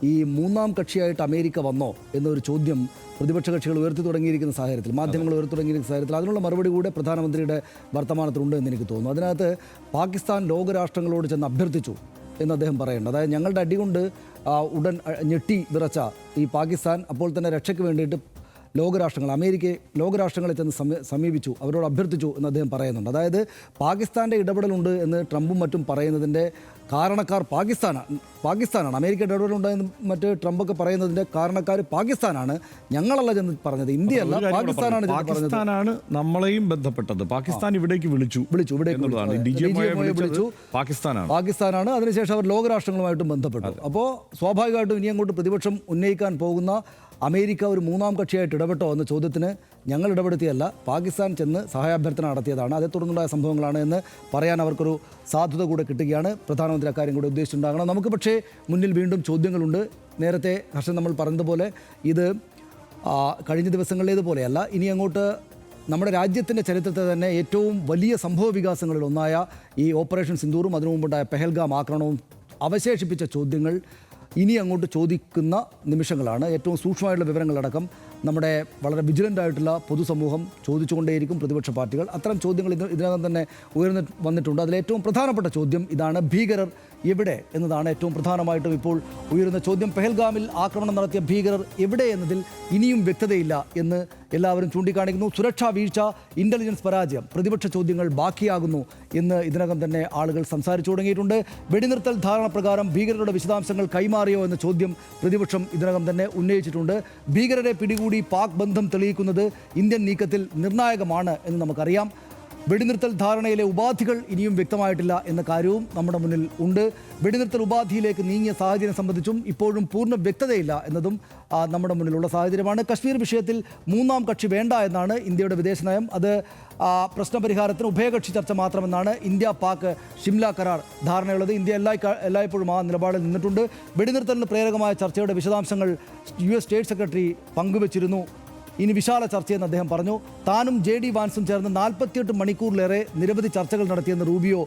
ഈ മൂന്നാം കക്ഷിയായിട്ട് അമേരിക്ക വന്നോ എന്നൊരു ചോദ്യം പ്രതിപക്ഷ കക്ഷികൾ ഉയർത്തി തുടങ്ങിയിരിക്കുന്ന സാഹചര്യത്തിൽ, മാധ്യമങ്ങൾ ഉയർത്തി തുടങ്ങിയിരിക്കുന്ന സാഹചര്യത്തിൽ അതിനുള്ള മറുപടി കൂടെ പ്രധാനമന്ത്രിയുടെ വർത്തമാനത്തിലുണ്ട് എന്ന് എനിക്ക് തോന്നുന്നു. അതിനകത്ത് പാകിസ്ഥാൻ ലോകരാഷ്ട്രങ്ങളോട് ചെന്ന് അഭ്യർത്ഥിച്ചു എന്ന് അദ്ദേഹം പറയുന്നുണ്ട്. അതായത് ഞങ്ങളുടെ അടികൊണ്ട് ഉടൻ ഞെട്ടി വിറച്ച ഈ പാകിസ്ഥാൻ അപ്പോൾ തന്നെ രക്ഷയ്ക്ക് വേണ്ടിയിട്ട് ലോകരാഷ്ട്രങ്ങളെ ചെന്ന് സമീപിച്ചു, അവരോട് അഭ്യർത്ഥിച്ചു എന്ന് അദ്ദേഹം പറയുന്നുണ്ട്. അതായത് പാകിസ്ഥാൻ്റെ ഇടപെടലുണ്ട് എന്ന് ട്രംപും മറ്റും പറയുന്നതിൻ്റെ കാരണക്കാർ പാകിസ്ഥാനാണ്. അമേരിക്ക ഇടപെടലുണ്ടെന്ന് മറ്റ് ട്രംപൊക്കെ പറയുന്നതിൻ്റെ കാരണക്കാർ പാകിസ്ഥാനാണ്. ഞങ്ങളല്ല ചെന്ന് പറഞ്ഞത്, ഇന്ത്യയല്ല, പാകിസ്ഥാനാണ് നമ്മളെയും ബന്ധപ്പെട്ടത്. പാകിസ്ഥാൻ ഇവിടേക്ക് വിളിച്ചു. പാകിസ്ഥാനാണ്. അതിനുശേഷം അവർ ലോകരാഷ്ട്രങ്ങളുമായിട്ടും ബന്ധപ്പെട്ടു. അപ്പോൾ സ്വാഭാവികമായിട്ടും ഇനി അങ്ങോട്ട് പ്രതിപക്ഷം ഉന്നയിക്കാൻ പോകുന്ന അമേരിക്ക ഒരു മൂന്നാം കക്ഷിയായിട്ട് ഇടപെട്ടോ എന്ന ചോദ്യത്തിന് ഞങ്ങൾ ഇടപെടുത്തിയല്ല, പാകിസ്ഥാൻ ചെന്ന് സഹായാഭ്യർത്ഥന നടത്തിയതാണ്, അതേ തുടർന്നുണ്ടായ സംഭവങ്ങളാണ് എന്ന് പറയാൻ അവർക്കൊരു സാധ്യത കൂടെ കിട്ടുകയാണ്. പ്രധാനമന്ത്രി അക്കാര്യം കൂടെ ഉദ്ദേശിച്ചിട്ടുണ്ടാകണം. നമുക്ക് പക്ഷേ മുന്നിൽ വീണ്ടും ചോദ്യങ്ങളുണ്ട്. നേരത്തെ ഹർഷൻ നമ്മൾ പറഞ്ഞതുപോലെ ഇത് കഴിഞ്ഞ ദിവസങ്ങളിലേതുപോലെയല്ല. ഇനി അങ്ങോട്ട് നമ്മുടെ രാജ്യത്തിൻ്റെ ചരിത്രത്തെ തന്നെ ഏറ്റവും വലിയ സംഭവ വികാസങ്ങളിൽ ഒന്നായ ഈ ഓപ്പറേഷൻ സിന്ദൂറും അതിനു മുമ്പുണ്ടായ പെഹൽഗാം ആക്രമണവും അവശേഷിപ്പിച്ച ചോദ്യങ്ങൾ ഇനി അങ്ങോട്ട് ചോദിക്കുന്ന നിമിഷങ്ങളാണ്. ഏറ്റവും സൂക്ഷ്മമായിട്ടുള്ള വിവരങ്ങളടക്കം നമ്മുടെ വളരെ വിജിലൻ്റായിട്ടുള്ള പൊതുസമൂഹം ചോദിച്ചുകൊണ്ടേയിരിക്കും, പ്രതിപക്ഷ പാർട്ടികൾ. അത്തരം ചോദ്യങ്ങൾ ഇതിനകം തന്നെ വന്നിട്ടുണ്ട്. അതിലേറ്റവും പ്രധാനപ്പെട്ട ചോദ്യം ഇതാണ്: ഭീകരർ എവിടെ എന്നതാണ് ഏറ്റവും പ്രധാനമായിട്ടും ഇപ്പോൾ ഉയരുന്ന ചോദ്യം. പെഹൽഗാമിൽ ആക്രമണം നടത്തിയ ഭീകരർ എവിടെ എന്നതിൽ ഇനിയും വ്യക്തതയില്ല എന്ന് എല്ലാവരും ചൂണ്ടിക്കാണിക്കുന്നു. സുരക്ഷാ വീഴ്ച, ഇൻ്റലിജൻസ് പരാജയം, പ്രതിപക്ഷ ചോദ്യങ്ങൾ ബാക്കിയാകുന്നു എന്ന് ഇതിനകം തന്നെ ആളുകൾ സംസാരിച്ചു തുടങ്ങിയിട്ടുണ്ട്. വെടിനിർത്തൽ ധാരണ പ്രകാരം ഭീകരരുടെ വിശദാംശങ്ങൾ കൈമാറിയോ എന്ന ചോദ്യം പ്രതിപക്ഷം ഇതിനകം തന്നെ ഉന്നയിച്ചിട്ടുണ്ട്. ഭീകരരെ പിടികൂടി പാക് ബന്ധം തെളിയിക്കുന്നത് ഇന്ത്യൻ നീക്കത്തിൽ നിർണായകമാണ് എന്ന് നമുക്കറിയാം. വെടിനിർത്തൽ ധാരണയിലെ ഉപാധികൾ ഇനിയും വ്യക്തമായിട്ടില്ല എന്ന കാര്യവും നമ്മുടെ മുന്നിൽ ഉണ്ട്. വെടിനിർത്തൽ ഉപാധിയിലേക്ക് നീങ്ങിയ സാഹചര്യം സംബന്ധിച്ചും ഇപ്പോഴും പൂർണ്ണ വ്യക്തതയില്ല എന്നതും നമ്മുടെ മുന്നിലുള്ള സാഹചര്യമാണ്. കശ്മീർ വിഷയത്തിൽ മൂന്നാം കക്ഷി വേണ്ട എന്നാണ് ഇന്ത്യയുടെ വിദേശ നയം. അത് പ്രശ്നപരിഹാരത്തിന് ഉഭയകക്ഷി ചർച്ച മാത്രമെന്നാണ് ഇന്ത്യ പാക് ഷിംല കരാർ ധാരണയുള്ളത്. ഇന്ത്യ എല്ലായ്പ്പോഴും ആ നിലപാടിൽ നിന്നിട്ടുണ്ട്. വെടിനിർത്തലിന് പ്രേരകമായ ചർച്ചയുടെ വിശദാംശങ്ങൾ US സ്റ്റേറ്റ് സെക്രട്ടറി പങ്കുവച്ചിരുന്നു. ഇനി വിശാല ചർച്ചയെന്ന് അദ്ദേഹം പറഞ്ഞു. താനും JD വാൻസും ചേർന്ന് 48 മണിക്കൂറിലേറെ നിരവധി ചർച്ചകൾ നടത്തിയെന്ന് റൂബിയോ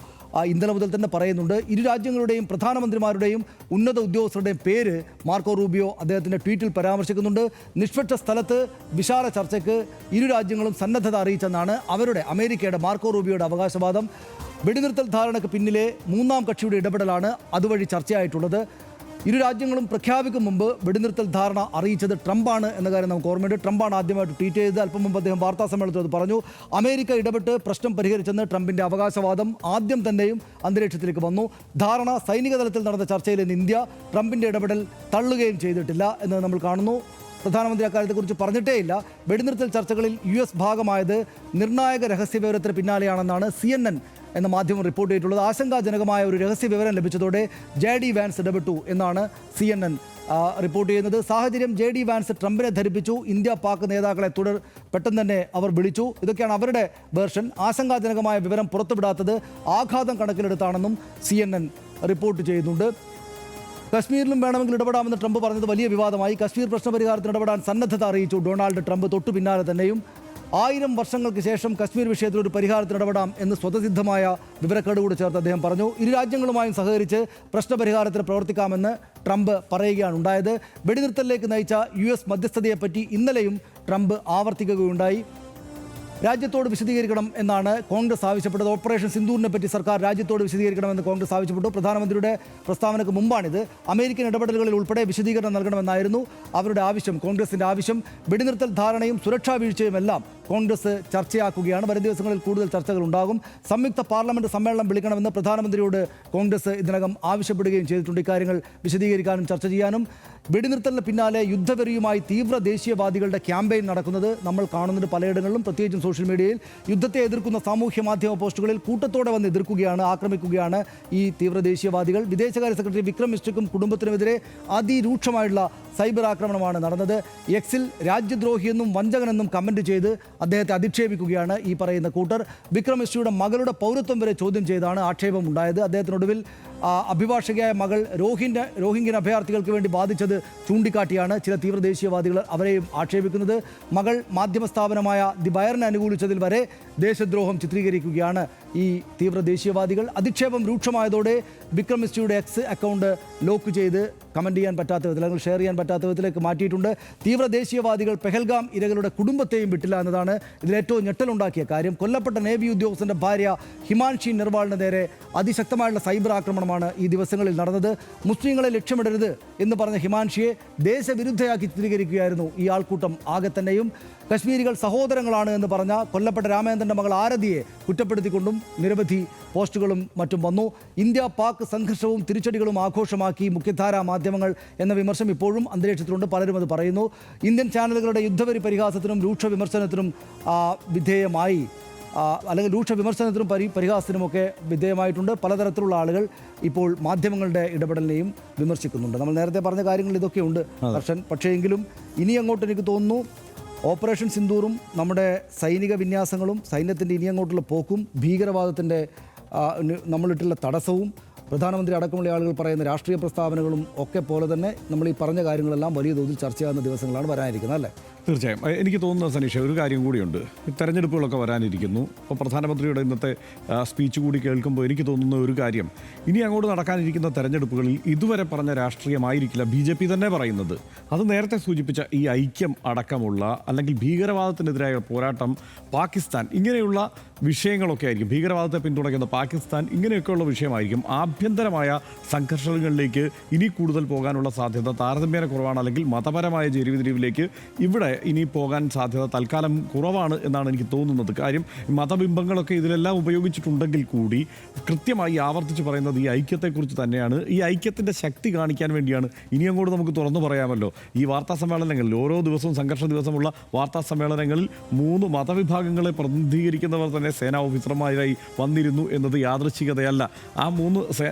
ഇന്നലെ മുതൽ തന്നെ പറയുന്നുണ്ട്. ഇരു രാജ്യങ്ങളുടെയും പ്രധാനമന്ത്രിമാരുടെയും ഉന്നത ഉദ്യോഗസ്ഥരുടെയും പേര് മാർക്കോ റൂബിയോ അദ്ദേഹത്തിൻ്റെ ട്വീറ്റിൽ പരാമർശിക്കുന്നുണ്ട്. നിഷ്പക്ഷ സ്ഥലത്ത് വിശാല ചർച്ചയ്ക്ക് ഇരു രാജ്യങ്ങളും സന്നദ്ധത അറിയിച്ചെന്നാണ് അമേരിക്കയുടെ മാർക്കോ റൂബിയോയുടെ അവകാശവാദം. വെടിനിർത്തൽ ധാരണയ്ക്ക് പിന്നിലെ മൂന്നാം കക്ഷിയുടെ ഇടപെടലാണ് അതുവഴി ചർച്ചയായിട്ടുള്ളത്. ഇരു രാജ്യങ്ങളും പ്രഖ്യാപിക്കും മുമ്പ് വെടിനിർത്തൽ ധാരണ അറിയിച്ചത് ട്രംപാണ് എന്ന കാര്യം നമുക്ക് ഓർമ്മയുണ്ട്. ട്രംപാണ് ആദ്യമായിട്ട് ട്വീറ്റ് ചെയ്തത്. അല്പം മുമ്പ് അദ്ദേഹം വാർത്താ സമ്മേളനത്തിൽ അത് പറഞ്ഞു. അമേരിക്ക ഇടപെട്ട് പ്രശ്നം പരിഹരിച്ചെന്ന് ട്രംപിൻ്റെ അവകാശവാദം ആദ്യം തന്നെയും അന്തരീക്ഷത്തിലേക്ക് വന്നു. ധാരണ സൈനിക തലത്തിൽ നടന്ന ചർച്ചയിൽ നിന്ന് ഇന്ത്യ ട്രംപിൻ്റെ ഇടപെടൽ തള്ളുകയും ചെയ്തിട്ടില്ല എന്ന് നമ്മൾ കാണുന്നു. പ്രധാനമന്ത്രി അക്കാര്യത്തെക്കുറിച്ച് പറഞ്ഞിട്ടേയില്ല. വെടിനിർത്തൽ ചർച്ചകളിൽ US ഭാഗമായത് നിർണായക രഹസ്യവിവരത്തിന് പിന്നാലെയാണെന്നാണ് CNN എന്ന മാധ്യമം റിപ്പോർട്ട് ചെയ്തിട്ടുള്ളത്. ആശങ്കാജനകമായ ഒരു രഹസ്യ വിവരം ലഭിച്ചതോടെ JD വാൻസ് ഇടപെട്ടു എന്നാണ് CNN റിപ്പോർട്ട് ചെയ്യുന്നത്. സാഹചര്യം JD വാൻസ് ട്രംപിനെ ധരിപ്പിച്ചു. ഇന്ത്യ പാക് നേതാക്കളെ പെട്ടെന്ന് തന്നെ അവർ വിളിച്ചു. ഇതൊക്കെയാണ് അവരുടെ വേർഷൻ. ആശങ്കാജനകമായ വിവരം പുറത്തുവിടാത്തത് ആഘാതം കണക്കിലെടുത്താണെന്നും CNN റിപ്പോർട്ട് ചെയ്യുന്നുണ്ട്. കശ്മീരിലും വേണമെങ്കിൽ ഇടപെടാമെന്ന് ട്രംപ് പറഞ്ഞത് വലിയ വിവാദമായി. കശ്മീർ പ്രശ്നപരിഹാരത്തിന് ഇടപെടാൻ സന്നദ്ധത അറിയിച്ചു ഡൊണാൾഡ് ട്രംപ്. തൊട്ടു പിന്നാലെ തന്നെയും 1000 വർഷങ്ങൾക്ക് ശേഷം കശ്മീർ വിഷയത്തിൽ ഒരു പരിഹാരത്തിന് ഇടപെടാം എന്ന് സ്വതസിദ്ധമായ വിവരക്കേട് കൂടി ചേർത്ത് അദ്ദേഹം പറഞ്ഞു. ഇരു രാജ്യങ്ങളുമായും സഹകരിച്ച് പ്രശ്നപരിഹാരത്തിന് പ്രവർത്തിക്കാമെന്ന് ട്രംപ് പറയുകയാണ് ഉണ്ടായത്. വെടിനിർത്തലിലേക്ക് നയിച്ച US മധ്യസ്ഥതയെപ്പറ്റി ഇന്നലെയും ട്രംപ് ആവർത്തിക്കുകയുണ്ടായി. രാജ്യത്തോട് വിശദീകരിക്കണം എന്നാണ് കോൺഗ്രസ് ആവശ്യപ്പെട്ടത്. ഓപ്പറേഷൻ സിന്ദൂറിനെ പറ്റി സർക്കാർ രാജ്യത്തോട് വിശദീകരിക്കണമെന്ന് കോൺഗ്രസ് ആവശ്യപ്പെട്ടു. പ്രധാനമന്ത്രിയുടെ പ്രസ്താവനയ്ക്ക് മുമ്പാണിത്. അമേരിക്കൻ ഇടപെടലുകളിൽ ഉൾപ്പെടെ വിശദീകരണം നൽകണമെന്നായിരുന്നു അവരുടെ ആവശ്യം, കോൺഗ്രസിൻ്റെ ആവശ്യം. വെടിനിർത്തൽ ധാരണയും സുരക്ഷാ വീഴ്ചയും എല്ലാം കോൺഗ്രസ് ചർച്ചയാക്കുകയാണ്. വരും ദിവസങ്ങളിൽ കൂടുതൽ ചർച്ചകൾ ഉണ്ടാകും. സംയുക്ത പാർലമെന്റ് സമ്മേളനം വിളിക്കണമെന്ന് പ്രധാനമന്ത്രിയോട് കോൺഗ്രസ് ഇതിനകം ആവശ്യപ്പെടുകയും ചെയ്തിട്ടുണ്ട്. ഇക്കാര്യങ്ങൾ വിശദീകരിക്കാനും ചർച്ച ചെയ്യാനും. വെടിനിർത്തലിന് പിന്നാലെ യുദ്ധവെറിയുമായി തീവ്ര ദേശീയവാദികളുടെ ക്യാമ്പയിൻ നടക്കുന്നത് നമ്മൾ കാണുന്നുണ്ട് പലയിടങ്ങളിലും, പ്രത്യേകിച്ചും സോഷ്യൽ മീഡിയയിൽ. യുദ്ധത്തെ എതിർക്കുന്ന സാമൂഹ്യ മാധ്യമ പോസ്റ്റുകളിൽ കൂട്ടത്തോടെ വന്ന് എതിർക്കുകയാണ്, ആക്രമിക്കുകയാണ് ഈ തീവ്ര ദേശീയവാദികൾ. വിദേശകാര്യ സെക്രട്ടറി വിക്രം മിശ്രയ്ക്കും കുടുംബത്തിനുമെതിരെ അതിരൂക്ഷമായുള്ള സൈബർ ആക്രമണമാണ് നടന്നത്. എക്സിൽ രാജ്യദ്രോഹിയെന്നും വഞ്ചകനെന്നും കമൻറ്റ് ചെയ്ത് അദ്ദേഹത്തെ അധിക്ഷേപിക്കുകയാണ് ഈ പറയുന്ന കൂട്ടർ. വിക്രം മിശ്രയുടെ മകളുടെ പൗരത്വം വരെ ചോദ്യം ചെയ്താണ് ആക്ഷേപം ഉണ്ടായത്. അദ്ദേഹത്തിനൊടുവിൽ അഭിഭാഷകയായ മകൾ രോഹിംഗ്യൻ അഭയാർത്ഥികൾക്ക് വേണ്ടി ബാധിച്ചത് ചൂണ്ടിക്കാട്ടിയാണ് ചില തീവ്ര ദേശീയവാദികൾ അവരെയും ആക്ഷേപിക്കുന്നത്. മകൾ മാധ്യമ സ്ഥാപനമായ ദി ബയറിനെ അനുകൂലിച്ചതിൽ വരെ ദേശദ്രോഹം ചിത്രീകരിക്കുകയാണ് ഈ തീവ്ര ദേശീയവാദികൾ. അധിക്ഷേപം രൂക്ഷമായതോടെ വിക്രം മിസ്റ്റിയുടെ എക്സ് അക്കൗണ്ട് ലോക്ക് ചെയ്ത് കമൻറ്റ് ചെയ്യാൻ പറ്റാത്ത വിധത്തിൽ അല്ലെങ്കിൽ ഷെയർ ചെയ്യാൻ പറ്റാത്ത വിധത്തിലേക്ക് മാറ്റിയിട്ടുണ്ട്. തീവ്ര ദേശീയവാദികൾ പെഹൽഗാം ഇരകളുടെ കുടുംബത്തെയും വിട്ടില്ല എന്നതാണ് ഇതിലേറ്റവും ഞെട്ടലുണ്ടാക്കിയ കാര്യം. കൊല്ലപ്പെട്ട നേവി ഉദ്യോഗസ്ഥൻ്റെ ഭാര്യ ഹിമാൻഷി നിർവാളിന് നേരെ അതിശക്തമായുള്ള സൈബർ ആക്രമണമാണ് ഈ ദിവസങ്ങളിൽ നടന്നത്. മുസ്ലിങ്ങളെ ലക്ഷ്യമിടരുത് എന്ന് പറഞ്ഞ ഹിമാൻഷിയെ ദേശവിരുദ്ധയാക്കി ചിത്രീകരിക്കുകയായിരുന്നു ഈ ആൾക്കൂട്ടം ആകെ തന്നെയും. കശ്മീരികൾ സഹോദരങ്ങളാണ് എന്ന് പറഞ്ഞ കൊല്ലപ്പെട്ട രാമേന്ദ്രൻ്റെ മകൾ ആരതിയെ കുറ്റപ്പെടുത്തിക്കൊണ്ടും നിരവധി പോസ്റ്റുകളും മറ്റും വന്നു. ഇന്ത്യ പാക് സംഘർഷവും തിരിച്ചടികളും ആഘോഷമാക്കി മുഖ്യധാരാ മാധ്യമങ്ങൾ എന്ന വിമർശനം ഇപ്പോഴും അന്തരീക്ഷത്തിലുണ്ട്. പലരും അത് പറയുന്നു. ഇന്ത്യൻ ചാനലുകളുടെ യുദ്ധവരി പരിഹാസത്തിനും രൂക്ഷ വിമർശനത്തിനും വിധേയമായി അല്ലെങ്കിൽ രൂക്ഷ വിമർശനത്തിനും പരിഹാസത്തിനുമൊക്കെ വിധേയമായിട്ടുണ്ട്. പലതരത്തിലുള്ള ആളുകൾ ഇപ്പോൾ മാധ്യമങ്ങളുടെ ഇടപെടലിനെയും വിമർശിക്കുന്നുണ്ട്. നമ്മൾ നേരത്തെ പറഞ്ഞ കാര്യങ്ങൾ ഇതൊക്കെയുണ്ട് ദർശൻ. പക്ഷേ എങ്കിലും ഇനി അങ്ങോട്ട് എനിക്ക് തോന്നുന്നു ഓപ്പറേഷൻ സിന്ദൂറും നമ്മുടെ സൈനിക വിന്യാസങ്ങളും സൈന്യത്തിൻ്റെ ഇനി അങ്ങോട്ടുള്ള പോക്കും ഭീകരവാദത്തിൻ്റെ നമ്മളിട്ടുള്ള തടസ്സവും പ്രധാനമന്ത്രി അടക്കമുള്ള ആളുകൾ പറയുന്ന രാഷ്ട്രീയ പ്രസ്താവനകളും ഒക്കെ പോലെ തന്നെ നമ്മൾ ഈ പറഞ്ഞ കാര്യങ്ങളെല്ലാം വലിയ തോതിൽ ചർച്ചയാകുന്ന ദിവസങ്ങളാണ് വരാനിരിക്കുന്നത്, അല്ലേ? തീർച്ചയായും. എനിക്ക് തോന്നുന്നത് സനീഷ, ഒരു കാര്യം കൂടിയുണ്ട്. ഈ തെരഞ്ഞെടുപ്പുകളൊക്കെ വരാനിരിക്കുന്നു. അപ്പോൾ പ്രധാനമന്ത്രിയുടെ ഇന്നത്തെ സ്പീച്ച് കൂടി കേൾക്കുമ്പോൾ എനിക്ക് തോന്നുന്ന ഒരു കാര്യം, ഇനി അങ്ങോട്ട് നടക്കാനിരിക്കുന്ന തെരഞ്ഞെടുപ്പുകളിൽ ഇതുവരെ പറഞ്ഞ രാഷ്ട്രീയമായിരിക്കില്ല BJP തന്നെ പറയുന്നത്. അത് നേരത്തെ സൂചിപ്പിച്ച ഈ ഐക്യം അടക്കമുള്ള അല്ലെങ്കിൽ ഭീകരവാദത്തിനെതിരായ പോരാട്ടം, പാകിസ്ഥാൻ, ഇങ്ങനെയുള്ള വിഷയങ്ങളൊക്കെ ആയിരിക്കും. ഭീകരവാദത്തെ പിന്തുണയ്ക്കുന്ന പാകിസ്ഥാൻ, ഇങ്ങനെയൊക്കെയുള്ള വിഷയമായിരിക്കും. ആഭ്യന്തരമായ സംഘർഷങ്ങളിലേക്ക് ഇനി കൂടുതൽ പോകാനുള്ള സാധ്യത താരതമ്യേന കുറവാണ്. അല്ലെങ്കിൽ മതപരമായ ചേരിതിരിവിലേക്ക് ഇവിടെ ഇനി പോകാൻ സാധ്യത തൽക്കാലം കുറവാണ് എന്നാണ് എനിക്ക് തോന്നുന്നത്. കാര്യം മതബിംബങ്ങളൊക്കെ ഇതിലെല്ലാം ഉപയോഗിച്ചിട്ടുണ്ടെങ്കിൽ കൂടി കൃത്യമായി ആവർത്തിച്ച് പറയുന്നത് ഈ ഐക്യത്തെക്കുറിച്ച് തന്നെയാണ്. ഈ ഐക്യത്തിൻ്റെ ശക്തി കാണിക്കാൻ വേണ്ടിയാണ്. ഇനി അങ്ങോട്ട് നമുക്ക് തുറന്നു പറയാമല്ലോ, ഈ വാർത്താ സമ്മേളനങ്ങളിൽ ഓരോ ദിവസവും സംഘർഷ ദിവസമുള്ള വാർത്താ സമ്മേളനങ്ങളിൽ 3 മതവിഭാഗങ്ങളെ പ്രതിനിധീകരിക്കുന്നവർ തന്നെ സേനാ ഓഫീസർമാരായി വന്നിരുന്നു എന്നത് യാദൃച്ഛികതയല്ല. ആ 3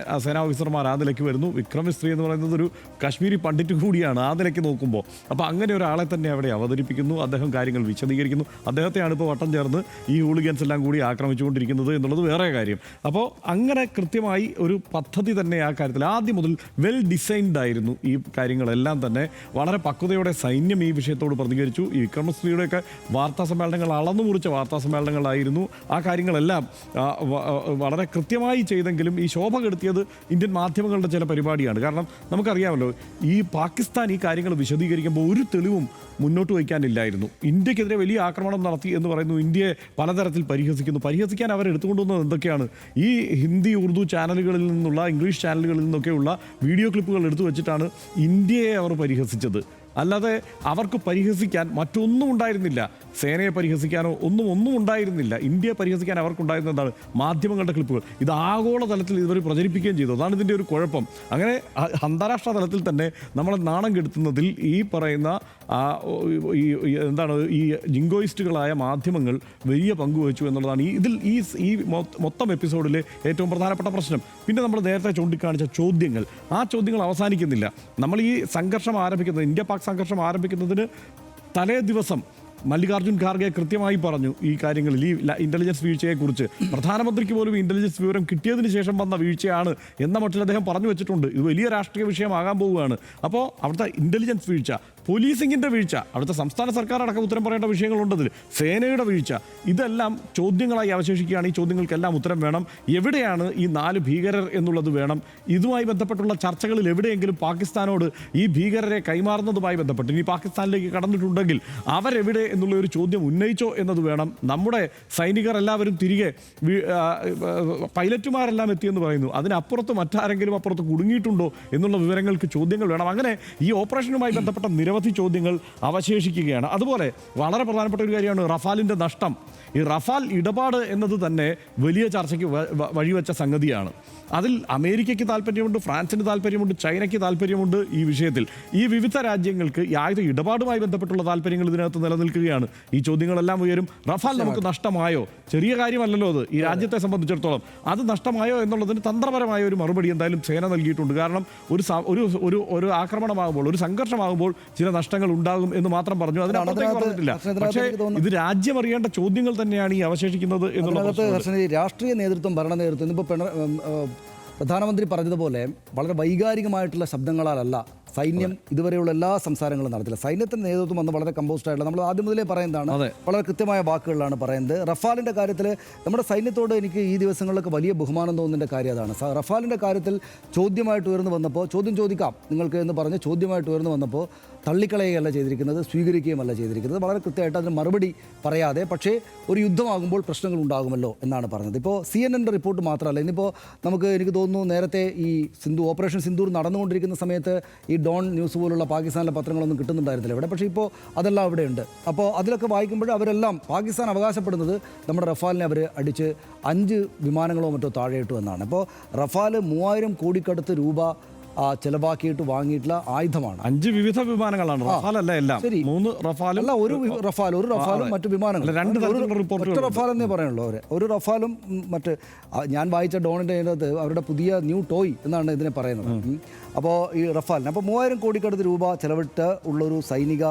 സേനാ ഓഫീസർമാർ ആ നിലയ്ക്ക് വരുന്നു. വിക്രം മിസ്ത്രി എന്ന് പറയുന്നത് ഒരു കാശ്മീരി പണ്ഡിറ്റ് കൂടിയാണ് ആ നിലയ്ക്ക് നോക്കുമ്പോൾ. അപ്പോൾ അങ്ങനെ ഒരാളെ തന്നെ അവിടെ അവതരിപ്പിക്കുന്നു. അദ്ദേഹം കാര്യങ്ങൾ വിശദീകരിക്കുന്നു. അദ്ദേഹത്തെയാണ് ഇപ്പോൾ വട്ടം ചേർന്ന് ഈ ഹൂളിഗൻസ് എല്ലാം കൂടി ആക്രമിച്ചുകൊണ്ടിരിക്കുന്നത് എന്നുള്ളത് വേറെ കാര്യം. അപ്പോൾ അങ്ങനെ കൃത്യമായി ഒരു പദ്ധതി തന്നെ ആ കാര്യത്തിൽ ആദ്യം മുതൽ വെൽ ഡിസൈൻഡ് ആയിരുന്നു. ഈ കാര്യങ്ങളെല്ലാം തന്നെ വളരെ പക്വതയോടെ സൈന്യം ഈ വിഷയത്തോട് പ്രതികരിച്ചു. ഈ വിക്രമശ്രീയുടെയൊക്കെ വാർത്താ സമ്മേളനങ്ങൾ അളന്നു മുറിച്ച വാർത്താ സമ്മേളനങ്ങളായിരുന്നു. ആ കാര്യങ്ങളെല്ലാം വളരെ കൃത്യമായി ചെയ്തെങ്കിലും ഈ ശോഭ കെടുത്തിയത് ഇന്ത്യൻ മാധ്യമങ്ങളുടെ ചില പരിപാടിയാണ്. കാരണം നമുക്കറിയാമല്ലോ, ഈ പാകിസ്ഥാൻ ഈ കാര്യങ്ങൾ വിശദീകരിക്കുമ്പോൾ ഒരു തെളിവും മുന്നോട്ട് വയ്ക്കാനില്ലായിരുന്നു. ഇന്ത്യക്കെതിരെ വലിയ ആക്രമണം നടത്തി എന്ന് പറയുന്നു. ഇന്ത്യയെ പലതരത്തിൽ പരിഹസിക്കുന്നു. പരിഹസിക്കാൻ അവർ എടുത്തുകൊണ്ടുവന്നത് എന്തൊക്കെയാണ്? ഈ ഹിന്ദി ഉറുദു ചാനലുകളിൽ നിന്നുള്ള, ഇംഗ്ലീഷ് ചാനലുകളിൽ നിന്നൊക്കെയുള്ള വീഡിയോ ക്ലിപ്പുകൾ എടുത്തു വെച്ചിട്ടാണ് ഇന്ത്യയെ അവർ പരിഹസിച്ചത്. അല്ലാതെ അവർക്ക് പരിഹസിക്കാൻ മറ്റൊന്നും ഉണ്ടായിരുന്നില്ല. സേനയെ പരിഹസിക്കാനോ ഒന്നും ഉണ്ടായിരുന്നില്ല. ഇന്ത്യയെ പരിഹസിക്കാൻ അവർക്കുണ്ടായിരുന്ന എന്താണ്? മാധ്യമങ്ങളുടെ ക്ലിപ്പുകൾ. ഇത് ആഗോള തലത്തിൽ ഇവർ പ്രചരിപ്പിക്കുകയും ചെയ്തു. അതാണ് ഇതിൻ്റെ ഒരു കുഴപ്പം. അങ്ങനെ അന്താരാഷ്ട്ര തലത്തിൽ തന്നെ നമ്മളെ നാണം കെടുത്തുന്നതിൽ ഈ പറയുന്ന എന്താണ് ഈ ജിങ്കോയിസ്റ്റുകളായ മാധ്യമങ്ങൾ വലിയ പങ്കുവച്ചു എന്നുള്ളതാണ് ഈ മൊത്തം എപ്പിസോഡിലെ ഏറ്റവും പ്രധാനപ്പെട്ട പ്രശ്നം. പിന്നെ നമ്മൾ നേരത്തെ ചൂണ്ടിക്കാണിച്ച ചോദ്യങ്ങൾ, ആ ചോദ്യങ്ങൾ അവസാനിക്കുന്നില്ല. നമ്മൾ ഈ സംഘർഷം ആരംഭിക്കുന്നത്, ഇന്ത്യ പാക് സംഘർഷം ആരംഭിക്കുന്നതിന് തലേ ദിവസം മല്ലികാർജ്ജുൻ ഖാർഗെ കൃത്യമായി പറഞ്ഞു ഈ കാര്യങ്ങളിൽ, ഈ ഇൻ്റലിജൻസ് വീഴ്ചയെക്കുറിച്ച്. പ്രധാനമന്ത്രിക്ക് പോലും ഇൻ്റലിജൻസ് വിവരം കിട്ടിയതിന് ശേഷം വന്ന വീഴ്ചയാണ് എന്ന മട്ടിൽ അദ്ദേഹം പറഞ്ഞു വെച്ചിട്ടുണ്ട്. ഇത് വലിയ രാഷ്ട്രീയ വിഷയമാകാൻ പോവുകയാണ്. അപ്പോൾ അവിടുത്തെ ഇൻ്റലിജൻസ് വീഴ്ച, പോലീസിങ്ങിൻ്റെ വീഴ്ച, അവിടുത്തെ സംസ്ഥാന സർക്കാർ അടക്കം ഉത്തരം പറയേണ്ട വിഷയങ്ങളുണ്ടതിൽ, സേനയുടെ വീഴ്ച, ഇതെല്ലാം ചോദ്യങ്ങളായി അവശേഷിക്കുകയാണ്. ഈ ചോദ്യങ്ങൾക്കെല്ലാം ഉത്തരം വേണം. എവിടെയാണ് ഈ 4 ഭീകരർ എന്നുള്ളത് വേണം. ഇതുമായി ബന്ധപ്പെട്ടുള്ള ചർച്ചകളിൽ എവിടെയെങ്കിലും പാകിസ്ഥാനോട് ഈ ഭീകരരെ കൈമാറുന്നതുമായി ബന്ധപ്പെട്ട് ഇനി പാകിസ്ഥാനിലേക്ക് കടന്നിട്ടുണ്ടെങ്കിൽ അവരെവിടെ എന്നുള്ള ഒരു ചോദ്യം ഉന്നയിച്ചോ എന്നത് വേണം. നമ്മുടെ സൈനികർ എല്ലാവരും തിരികെ, പൈലറ്റുമാരെല്ലാം എത്തിയെന്ന് പറയുന്നു. അതിനപ്പുറത്ത് മറ്റാരെങ്കിലും അപ്പുറത്ത് കുടുങ്ങിയിട്ടുണ്ടോ എന്നുള്ള വിവരങ്ങൾക്ക് ചോദ്യങ്ങൾ വേണം. അങ്ങനെ ഈ ഓപ്പറേഷനുമായി ബന്ധപ്പെട്ട നിരവധി ചോദ്യങ്ങൾ അവശേഷിക്കുകയാണ്. അതുപോലെ വളരെ പ്രധാനപ്പെട്ട ഒരു കാര്യമാണ് റഫാലിൻ്റെ നഷ്ടം. ഈ റഫാൽ ഇടപാട് എന്നത് തന്നെ വലിയ ചർച്ചയ്ക്ക് വഴിവെച്ച സംഗതിയാണ്. അതിൽ അമേരിക്കയ്ക്ക് താല്പര്യമുണ്ട്, ഫ്രാൻസിന് താല്പര്യമുണ്ട്, ചൈനയ്ക്ക് താല്പര്യമുണ്ട്. ഈ വിഷയത്തിൽ ഈ വിവിധ രാജ്യങ്ങൾക്ക് ഈ ആയുധ ഇടപാടുമായി ബന്ധപ്പെട്ടുള്ള താല്പര്യങ്ങൾ ഇതിനകത്ത് നിലനിൽക്കുകയാണ്. ഈ ചോദ്യങ്ങളെല്ലാം ഉയരും. റഫാൽ നമുക്ക് നഷ്ടമായോ? ചെറിയ കാര്യമല്ലല്ലോ അത് ഈ രാജ്യത്തെ സംബന്ധിച്ചിടത്തോളം. അത് നഷ്ടമായോ എന്നുള്ളതിന് തന്ത്രപരമായ ഒരു മറുപടി എന്തായാലും സേന നൽകിയിട്ടുണ്ട്. കാരണം ഒരു ആക്രമണമാകുമ്പോൾ, ഒരു സംഘർഷമാകുമ്പോൾ ചില നഷ്ടങ്ങൾ ഉണ്ടാകും എന്ന് മാത്രം പറഞ്ഞു. അതിനപ്പുറത്തേക്ക് പറഞ്ഞിട്ടില്ല. പക്ഷേ ഇത് രാജ്യം അറിയേണ്ട ചോദ്യങ്ങൾ തന്നെയാണ് ഈ അവശേഷിക്കുന്നത് എന്നുള്ളത്. രാഷ്ട്രീയ നേതൃത്വം, ഭരണ നേതൃത്വം, ഇപ്പോൾ പ്രധാനമന്ത്രി പറഞ്ഞതുപോലെ വളരെ വൈകാരികമായിട്ടുള്ള ശബ്ദങ്ങളാലല്ല സൈന്യം ഇതുവരെയുള്ള എല്ലാ സംസാരങ്ങളും നടത്തില്ല. സൈന്യത്തിൻ്റെ നേതൃത്വം വന്ന് വളരെ കമ്പോസ്ഡ് ആയിട്ടുള്ള, നമ്മൾ ആദ്യം മുതലേ പറയുന്നതാണ്, വളരെ കൃത്യമായ വാക്കുകളിലാണ് പറയുന്നത്. റഫാലിൻ്റെ കാര്യത്തിൽ നമ്മുടെ സൈന്യത്തോട് എനിക്ക് ഈ ദിവസങ്ങളിലൊക്കെ വലിയ ബഹുമാനം തോന്നുന്ന കാര്യം അതാണ്. റഫാലിൻ്റെ കാര്യത്തിൽ ചോദ്യമായിട്ട് ഉയർന്നു വന്നപ്പോൾ, ചോദ്യം ചോദിക്കാം നിങ്ങൾക്ക് എന്ന് പറഞ്ഞ് ചോദ്യമായിട്ട് ഉയർന്നു വന്നപ്പോൾ തള്ളിക്കളയുകയല്ല ചെയ്തിരിക്കുന്നത്, സ്വീകരിക്കുകയുമല്ല ചെയ്തിരിക്കുന്നത്. വളരെ കൃത്യമായിട്ട് അതിന് മറുപടി പറയാതെ, പക്ഷേ ഒരു യുദ്ധമാകുമ്പോൾ പ്രശ്നങ്ങൾ ഉണ്ടാകുമല്ലോ എന്നാണ് പറഞ്ഞത്. ഇപ്പോൾ CNN റിപ്പോർട്ട് മാത്രമല്ല, ഇന്നിപ്പോൾ എനിക്ക് തോന്നുന്നു നേരത്തെ ഈ ഓപ്പറേഷൻ സിന്ദൂർ നടന്നുകൊണ്ടിരിക്കുന്ന സമയത്ത് ഈ ഡോൺ ന്യൂസ് പോലുള്ള പാകിസ്ഥാനിലെ പത്രങ്ങളൊന്നും കിട്ടുന്നുണ്ടായിരുന്നില്ല ഇവിടെ. പക്ഷേ ഇപ്പോൾ അതെല്ലാം അവിടെയുണ്ട്. അപ്പോൾ അതിലൊക്കെ വായിക്കുമ്പോൾ അവരെല്ലാം പാകിസ്ഥാൻ അവകാശപ്പെടുന്നത് നമ്മുടെ റഫാലിനെ അവർ അടിച്ച് 5 വിമാനങ്ങളോ മറ്റോ താഴെയിട്ടു എന്നാണ്. അപ്പോൾ റഫാൽ 3000 കോടിക്കടുത്ത് രൂപ ചെലവാക്കിയിട്ട് വാങ്ങിയിട്ടുള്ള ആയുധമാണ്. 5 വിവിധ വിമാനങ്ങളാണ്, റഫാലല്ല എല്ലാം. 3 റഫാലും അല്ല, ഒരു റഫാലും മറ്റു വിമാനങ്ങൾ, 2 റഫാൽ എന്നേ പറയുള്ളൂ. ഒരു റഫാലും മറ്റ് ഞാൻ വായിച്ച ഡോണിൻ്റെ അതിനകത്ത് അവരുടെ പുതിയ ന്യൂ ടോയ് എന്നാണ് ഇതിനെ പറയുന്നത്. അപ്പോൾ ഈ റഫാലിന് 3000 കോടിക്കടുത്ത് രൂപ ചെലവിട്ട് ഉള്ളൊരു സൈനിക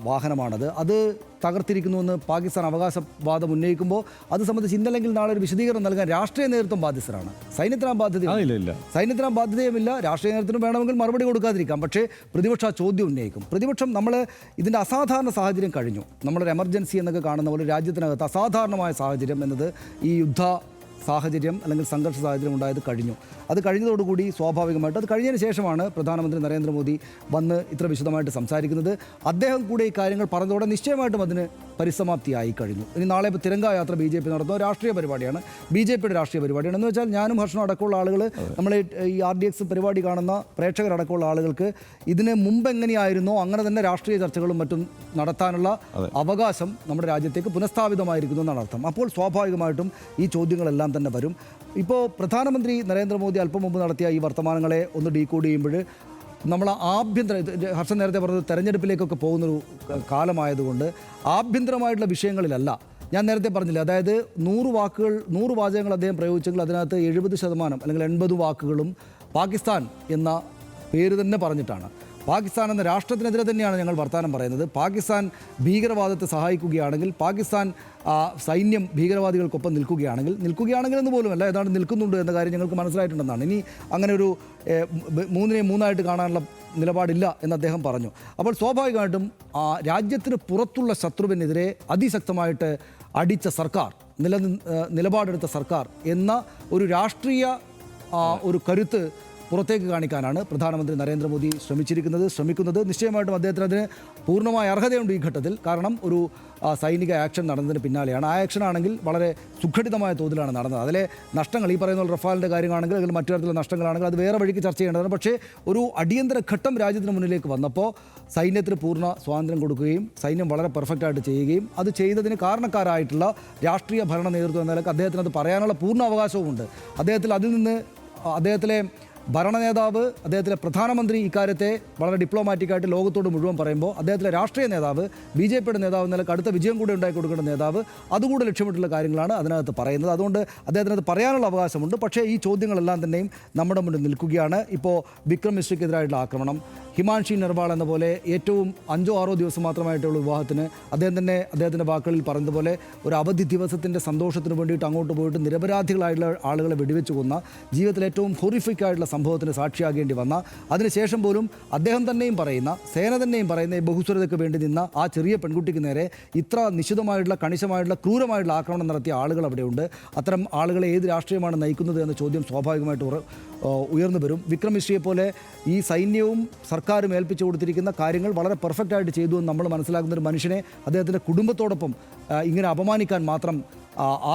വാഹനമാണത്. അത് തകർത്തിരിക്കുന്നുവെന്ന് പാകിസ്ഥാൻ അവകാശവാദം ഉന്നയിക്കുമ്പോൾ അത് സംബന്ധിച്ച് ഇന്നല്ലെങ്കിൽ നാളെ ഒരു വിശദീകരണം നൽകാൻ രാഷ്ട്രീയ നേതൃത്വം ബാധ്യസ്ഥരാണ്. സൈന്യത്തിനാ ബാധ്യതയുമില്ല. രാഷ്ട്രീയ നേതൃത്വത്തിന് വേണമെങ്കിൽ മറുപടി കൊടുക്കാതിരിക്കാം, പക്ഷേ പ്രതിപക്ഷ ചോദ്യം ഉന്നയിക്കും. പ്രതിപക്ഷം നമ്മൾ ഇതിൻ്റെ അസാധാരണ സാഹചര്യം കഴിഞ്ഞു, നമ്മളൊരു എമർജൻസി എന്നൊക്കെ കാണുന്ന പോലെ രാജ്യത്തിനകത്ത് അസാധാരണമായ സാഹചര്യം എന്നത് ഈ യുദ്ധ സാഹചര്യം അല്ലെങ്കിൽ സംഘർഷ സാഹചര്യം ഉണ്ടായത് കഴിഞ്ഞു. അത് കഴിഞ്ഞതോടുകൂടി സ്വാഭാവികമായിട്ട് അത് കഴിഞ്ഞതിന് ശേഷമാണ് പ്രധാനമന്ത്രി നരേന്ദ്രമോദി വന്ന് ഇത്ര വിശദമായിട്ട് സംസാരിക്കുന്നത്. അദ്ദേഹം കൂടെ ഈ കാര്യങ്ങൾ പറഞ്ഞതോടെ നിശ്ചയമായിട്ടും അതിന് പരിസമാപ്തിയായി കഴിഞ്ഞു. ഇനി നാളെ ഇപ്പോൾ തിരങ്ക യാത്ര BJP നടത്തുന്ന രാഷ്ട്രീയ പരിപാടിയാണ്, BJPയുടെ രാഷ്ട്രീയ പരിപാടിയാണ്. എന്ന് വെച്ചാൽ ഞാനും ഹർഷനും അടക്കമുള്ള ആളുകൾ, നമ്മൾ ഈ RDX പരിപാടി കാണുന്ന പ്രേക്ഷകരടക്കമുള്ള ആളുകൾക്ക് ഇതിന് മുമ്പ് എങ്ങനെയായിരുന്നോ അങ്ങനെ തന്നെ രാഷ്ട്രീയ ചർച്ചകളും മറ്റും നടത്താനുള്ള അവകാശം നമ്മുടെ രാജ്യത്തേക്ക് പുനഃസ്ഥാപിതമായിരിക്കുന്നു എന്നാണ് അർത്ഥം. അപ്പോൾ സ്വാഭാവികമായിട്ടും ഈ ചോദ്യങ്ങളെല്ലാം തന്നെ വരും. ഇപ്പോൾ പ്രധാനമന്ത്രി നരേന്ദ്രമോദി അല്പം മുമ്പ് നടത്തിയ ഈ വർത്തമാനങ്ങളെ ഒന്ന് ഡീകോഡ് ചെയ്യുമ്പോൾ നമ്മൾ ഹർഷൻ നേരത്തെ പറഞ്ഞത് തെരഞ്ഞെടുപ്പിലേക്കൊക്കെ പോകുന്നൊരു കാലമായതുകൊണ്ട് ആഭ്യന്തരമായിട്ടുള്ള വിഷയങ്ങളിലല്ല. ഞാൻ നേരത്തെ പറഞ്ഞില്ല, അതായത് 100 വാചകങ്ങൾ അദ്ദേഹം പ്രയോഗിച്ചെങ്കിൽ അതിനകത്ത് 70% അല്ലെങ്കിൽ 80 വാക്കുകളും പാകിസ്ഥാൻ എന്ന പേര് തന്നെ പറഞ്ഞിട്ടാണ്. പാകിസ്ഥാൻ എന്ന രാഷ്ട്രത്തിനെതിരെ തന്നെയാണ് ഞങ്ങൾ വർത്തമാനം പറയുന്നത്. പാകിസ്ഥാൻ ഭീകരവാദത്തെ സഹായിക്കുകയാണെങ്കിൽ, പാകിസ്ഥാൻ സൈന്യം ഭീകരവാദികൾക്കൊപ്പം നിൽക്കുകയാണെങ്കിൽ എന്ന് പോലുമല്ല, ഏതാണ്ട് നിൽക്കുന്നുണ്ട് എന്ന കാര്യം ഞങ്ങൾക്ക് മനസ്സിലായിട്ടുണ്ടെന്നാണ്. ഇനി അങ്ങനെ ഒരു 3-3 കാണാനുള്ള നിലപാടില്ല എന്ന് അദ്ദേഹം പറഞ്ഞു. അപ്പോൾ സ്വാഭാവികമായിട്ടും രാജ്യത്തിന് പുറത്തുള്ള ശത്രുവിനെതിരെ അതിശക്തമായിട്ട് അടിച്ച സർക്കാർ, നിലപാടെടുത്ത സർക്കാർ എന്ന ഒരു രാഷ്ട്രീയ ഒരു കരുത്ത് പുറത്തേക്ക് കാണിക്കാനാണ് പ്രധാനമന്ത്രി നരേന്ദ്രമോദി ശ്രമിക്കുന്നത്. നിശ്ചയമായിട്ടും അദ്ദേഹത്തിന് അതിന് പൂർണ്ണമായ അർഹതയുണ്ട് ഈ ഘട്ടത്തിൽ. കാരണം ഒരു സൈനിക ആക്ഷൻ നടന്നതിന് പിന്നാലെയാണ്. ആ ആക്ഷൻ ആണെങ്കിൽ വളരെ സുഘടിതമായ തോതിലാണ് നടന്നത്. അതിലെ നഷ്ടങ്ങൾ, ഈ പറയുന്ന റഫാലിൻ്റെ കാര്യമാണെങ്കിൽ അല്ലെങ്കിൽ മറ്റു തരത്തിലുള്ള നഷ്ടങ്ങളാണെങ്കിൽ അത് വേറെ വഴിക്ക് ചർച്ച ചെയ്യേണ്ടതാണ്. പക്ഷേ ഒരു അടിയന്തര ഘട്ടം രാജ്യത്തിന് മുന്നിലേക്ക് വന്നപ്പോൾ സൈന്യത്തിന് പൂർണ്ണ സ്വാതന്ത്ര്യം കൊടുക്കുകയും സൈന്യം വളരെ പെർഫെക്റ്റായിട്ട് ചെയ്യുകയും അത് ചെയ്തതിന് കാരണക്കാരായിട്ടുള്ള രാഷ്ട്രീയ ഭരണ നേതൃത്വം എന്ന നിലയ്ക്ക് അദ്ദേഹത്തിന് അത് പറയാനുള്ള പൂർണ്ണ അവകാശവുമുണ്ട്. അദ്ദേഹത്തിലെ ഭരണ നേതാവ്, അദ്ദേഹത്തിലെ പ്രധാനമന്ത്രി ഇക്കാര്യത്തെ വളരെ ഡിപ്ലോമാറ്റിക്കായിട്ട് ലോകത്തോട് മുഴുവൻ പറയുമ്പോൾ അദ്ദേഹത്തിലെ രാഷ്ട്രീയ നേതാവ്, BJPയുടെ നേതാവ് എന്ന നിലയ്ക്ക് അടുത്ത വിജയം കൂടി ഉണ്ടാക്കി കൊടുക്കേണ്ട നേതാവ് അതുകൂടെ ലക്ഷ്യമിട്ടുള്ള കാര്യങ്ങളാണ് അതിനകത്ത് പറയുന്നത്. അതുകൊണ്ട് അദ്ദേഹത്തിനത് പറയാനുള്ള അവകാശമുണ്ട്. പക്ഷേ ഈ ചോദ്യങ്ങളെല്ലാം തന്നെയും നമ്മുടെ മുന്നിൽ നിൽക്കുകയാണ്. ഇപ്പോൾ വിക്രം മിശ്രയ്ക്കെതിരായിട്ടുള്ള ആക്രമണം, ഹിമാൻഷി നിർവാൾ എന്ന പോലെ ഏറ്റവും 5-6 ദിവസം മാത്രമായിട്ടുള്ള വിവാഹത്തിന് അദ്ദേഹത്തിൻ്റെ വാക്കുകളിൽ പറഞ്ഞതുപോലെ ഒരു അവധി ദിവസത്തിൻ്റെ സന്തോഷത്തിന് വേണ്ടിയിട്ട് അങ്ങോട്ട് പോയിട്ട് നിരപരാധികളായിട്ടുള്ള ആളുകളെ വെടിവെച്ച് കൊന്ന, ജീവിതത്തിൽ ഏറ്റവും ഹൊറിഫിക് ആയിട്ടുള്ള സംഭവത്തിന് സാക്ഷിയാകേണ്ടി വന്ന, അതിനുശേഷം പോലും അദ്ദേഹം തന്നെയും പറയുന്ന, സേന തന്നെയും പറയുന്ന ഈ ബഹുസ്വരതയ്ക്ക് വേണ്ടി നിന്ന ആ ചെറിയ പെൺകുട്ടിക്ക് നേരെ ഇത്ര നിശിതമായിട്ടുള്ള, കണിശമായിട്ടുള്ള, ക്രൂരമായിട്ടുള്ള ആക്രമണം നടത്തിയ ആളുകൾ അവിടെയുണ്ട്. അത്തരം ആളുകളെ ഏത് രാഷ്ട്രീയമാണ് നയിക്കുന്നത് എന്ന ചോദ്യം സ്വാഭാവികമായിട്ട് ഉയർന്നു വരും. വിക്രം മിശ്രയെ പോലെ ഈ സൈന്യവും സർക്കാരും ഏൽപ്പിച്ചു കൊടുത്തിരിക്കുന്ന കാര്യങ്ങൾ വളരെ പെർഫെക്റ്റായിട്ട് ചെയ്തു എന്ന് നമ്മൾ മനസ്സിലാക്കുന്ന ഒരു മനുഷ്യനെ അദ്ദേഹത്തിൻ്റെ കുടുംബത്തോടൊപ്പം ഇങ്ങനെ അപമാനിക്കാൻ മാത്രം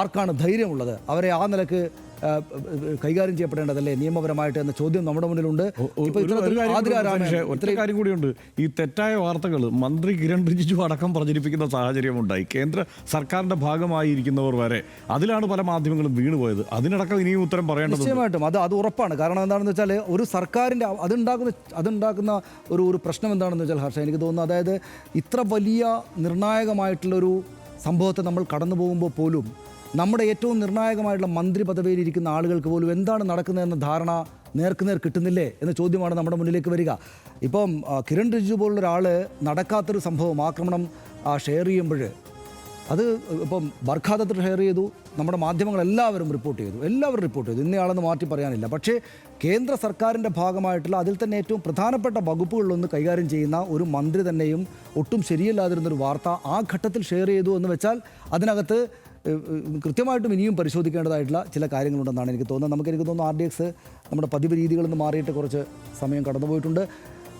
ആർക്കാണ് ധൈര്യമുള്ളത്? അവരെ ആ നിലക്ക് കൈകാര്യം ചെയ്യപ്പെടേണ്ടതല്ലേ നിയമപരമായിട്ട് എന്ന ചോദ്യം നമ്മുടെ മുന്നിലുണ്ട്. ഒറ്റ കാര്യം കൂടിയുണ്ട്. ഈ തെറ്റായ വാർത്തകൾ മന്ത്രി കിരൺ റിജിജു അടക്കം പ്രചരിപ്പിക്കുന്ന സാഹചര്യമുണ്ടായി. കേന്ദ്ര സർക്കാരിന്റെ ഭാഗമായിരിക്കുന്നവർ വരെ അതിലാണ് പല മാധ്യമങ്ങളും വീണുപോയത്. അതിനടക്കം ഇനിയും ഉത്തരം പറയേണ്ടത് നിശ്ചയമായിട്ടും അത് ഉറപ്പാണ്. കാരണം എന്താണെന്ന് വെച്ചാൽ ഒരു സർക്കാരിൻ്റെ അതുണ്ടാക്കുന്ന ഒരു പ്രശ്നം എന്താണെന്ന് വെച്ചാൽ ഹർഷ, എനിക്ക് തോന്നുന്നു, അതായത് ഇത്ര വലിയ നിർണായകമായിട്ടുള്ളൊരു സംഭവത്തെ നമ്മൾ കടന്നു പോകുമ്പോൾ പോലും നമ്മുടെ ഏറ്റവും നിർണായകമായിട്ടുള്ള മന്ത്രി പദവിയിലിരിക്കുന്ന ആളുകൾക്ക് പോലും എന്താണ് നടക്കുന്നതെന്ന ധാരണ നേർക്കുനേർ കിട്ടുന്നില്ലേ എന്ന ചോദ്യമാണ് നമ്മുടെ മുന്നിലേക്ക് വരിക. ഇപ്പം കിരൺ റിജിജു പോലുള്ള ഒരാൾ നടക്കാത്തൊരു സംഭവം, ആക്രമണം ഷെയർ ചെയ്യുമ്പോൾ അത് ഇപ്പം ബർഖാദത്ത് ഷെയർ ചെയ്തു, നമ്മുടെ മാധ്യമങ്ങൾ എല്ലാവരും റിപ്പോർട്ട് ചെയ്തു, ഇന്നയാളെന്ന് മാറ്റി പറയാനില്ല. പക്ഷേ കേന്ദ്ര സർക്കാരിൻ്റെ ഭാഗമായിട്ടുള്ള അതിൽ തന്നെ ഏറ്റവും പ്രധാനപ്പെട്ട വകുപ്പുകളിലൊന്ന് കൈകാര്യം ചെയ്യുന്ന ഒരു മന്ത്രി തന്നെയും ഒട്ടും ശരിയല്ലാതിരുന്നൊരു വാർത്ത ആ ഘട്ടത്തിൽ ഷെയർ ചെയ്തു എന്ന് വെച്ചാൽ അതിനകത്ത് കൃത്യമായിട്ടും ഇനിയും പരിശോധിക്കേണ്ടതായിട്ടുള്ള ചില കാര്യങ്ങളുണ്ടെന്നാണ് എനിക്ക് തോന്നുന്നത്. എനിക്ക് തോന്നുന്നു RDX നമ്മുടെ പതിവ് രീതികളിൽ നിന്ന് മാറിയിട്ട് കുറച്ച് സമയം കടന്നുപോയിട്ടുണ്ട്.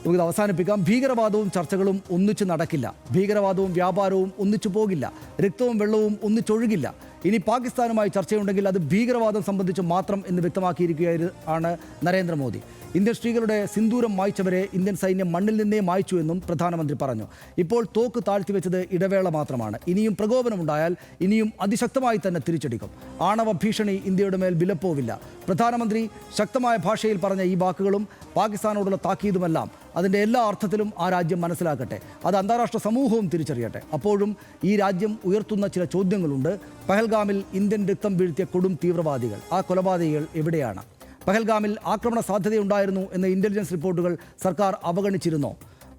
നമുക്കിത് അവസാനിപ്പിക്കാം. ഭീകരവാദവും ചർച്ചകളും ഒന്നിച്ച് നടക്കില്ല, ഭീകരവാദവും വ്യാപാരവും ഒന്നിച്ചു പോകില്ല, രക്തവും വെള്ളവും ഒന്നിച്ചൊഴുകില്ല. ഇനി പാകിസ്ഥാനുമായി ചർച്ചയുണ്ടെങ്കിൽ അത് ഭീകരവാദം സംബന്ധിച്ച് മാത്രം എന്ന് വ്യക്തമാക്കിയിരിക്കുകയാണ് നരേന്ദ്രമോദി. ഇന്ത്യൻ സ്ത്രീകളുടെ സിന്ദൂരം മായ്ച്ചവരെ ഇന്ത്യൻ സൈന്യം മണ്ണിൽ നിന്നേ മായ്ച്ചു എന്നും പ്രധാനമന്ത്രി പറഞ്ഞു. ഇപ്പോൾ തോക്ക് താഴ്ത്തിവെച്ചത് ഇടവേള മാത്രമാണ്. ഇനിയും പ്രകോപനമുണ്ടായാൽ ഇനിയും അതിശക്തമായി തന്നെ തിരിച്ചടിക്കും. ആണവ ഭീഷണി ഇന്ത്യയുടെ മേൽ വിലപ്പോവില്ല. പ്രധാനമന്ത്രി ശക്തമായ ഭാഷയിൽ പറഞ്ഞ ഈ വാക്കുകളും പാകിസ്ഥാനോടുള്ള താക്കീതുമെല്ലാം അതിൻ്റെ എല്ലാ അർത്ഥത്തിലും ആ രാജ്യം മനസ്സിലാക്കട്ടെ. അത് അന്താരാഷ്ട്ര സമൂഹവും തിരിച്ചറിയട്ടെ. അപ്പോഴും ഈ രാജ്യം ഉയർത്തുന്ന ചില ചോദ്യങ്ങളുണ്ട്. പഹൽഗാമിൽ ഇന്ത്യൻ രക്തം വീഴ്ത്തിയ കൊടും തീവ്രവാദികൾ, ആ കൊലപാതകികൾ എവിടെയാണ്? പഹൽഗാമിൽ ആക്രമണ സാധ്യതയുണ്ടായിരുന്നു എന്ന ഇൻ്റലിജൻസ് റിപ്പോർട്ടുകൾ സർക്കാർ അവഗണിച്ചിരുന്നോ?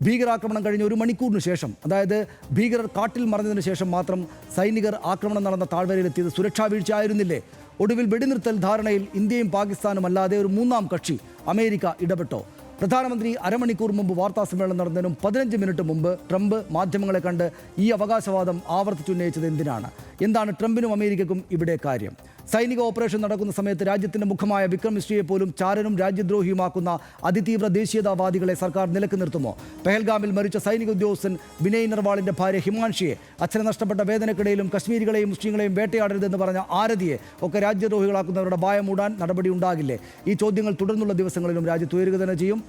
ഭീകരാക്രമണം കഴിഞ്ഞ് 1 മണിക്കൂറിന് ശേഷം, അതായത് ഭീകരർ കാട്ടിൽ മറഞ്ഞതിന് ശേഷം മാത്രം സൈനികർ ആക്രമണം നടന്ന താഴ്വരയിലെത്തിയത് സുരക്ഷാ വീഴ്ച ആയിരുന്നില്ലേ? ഒടുവിൽ വെടിനിർത്തൽ ധാരണയിൽ ഇന്ത്യയും പാകിസ്ഥാനും അല്ലാതെ ഒരു മൂന്നാം കക്ഷി അമേരിക്ക ഇടപെട്ടോ? പ്രധാനമന്ത്രി അരമണിക്കൂർ മുമ്പ് വാർത്താസമ്മേളനം നടന്നതിനും 15 മിനിറ്റ് മുമ്പ് ട്രംപ് മാധ്യമങ്ങളെ കണ്ട് ഈ അവകാശവാദം ആവർത്തിച്ചുന്നയിച്ചത് എന്തിനാണ്? എന്താണ് ട്രംപിനും അമേരിക്കക്കും ഇവിടെ കാര്യം? സൈനിക ഓപ്പറേഷൻ നടക്കുന്ന സമയത്ത് രാജ്യത്തിൻ്റെ മുഖമായ വിക്രം മിശ്രയെ പോലും ചാരനും രാജ്യദ്രോഹിയുമാക്കുന്ന അതിതീവ്ര ദേശീയതാവാദികളെ സർക്കാർ നിലക്ക് നിർത്തുമോ? പെഹൽഗാമിൽ മരിച്ച സൈനിക ഉദ്യോഗസ്ഥൻ വിനയ് നർവാളിൻ്റെ ഭാര്യ ഹിമാൻഷിയെ, അച്ഛനെ നഷ്ടപ്പെട്ട വേദനക്കിടയിലും കശ്മീരികളെയും മുസ്ലിങ്ങളെയും വേട്ടയാടരുതെന്ന് പറഞ്ഞ ആരതിയെ ഒക്കെ രാജ്യദ്രോഹികളാക്കുന്നവരുടെ ഭയം മൂടാൻ നടപടി ഉണ്ടാകില്ലേ? ഈ ചോദ്യങ്ങൾ തുടർന്നുള്ള ദിവസങ്ങളിലും രാജ്യത്ത് ഉയരുക തന്നെ ചെയ്യും.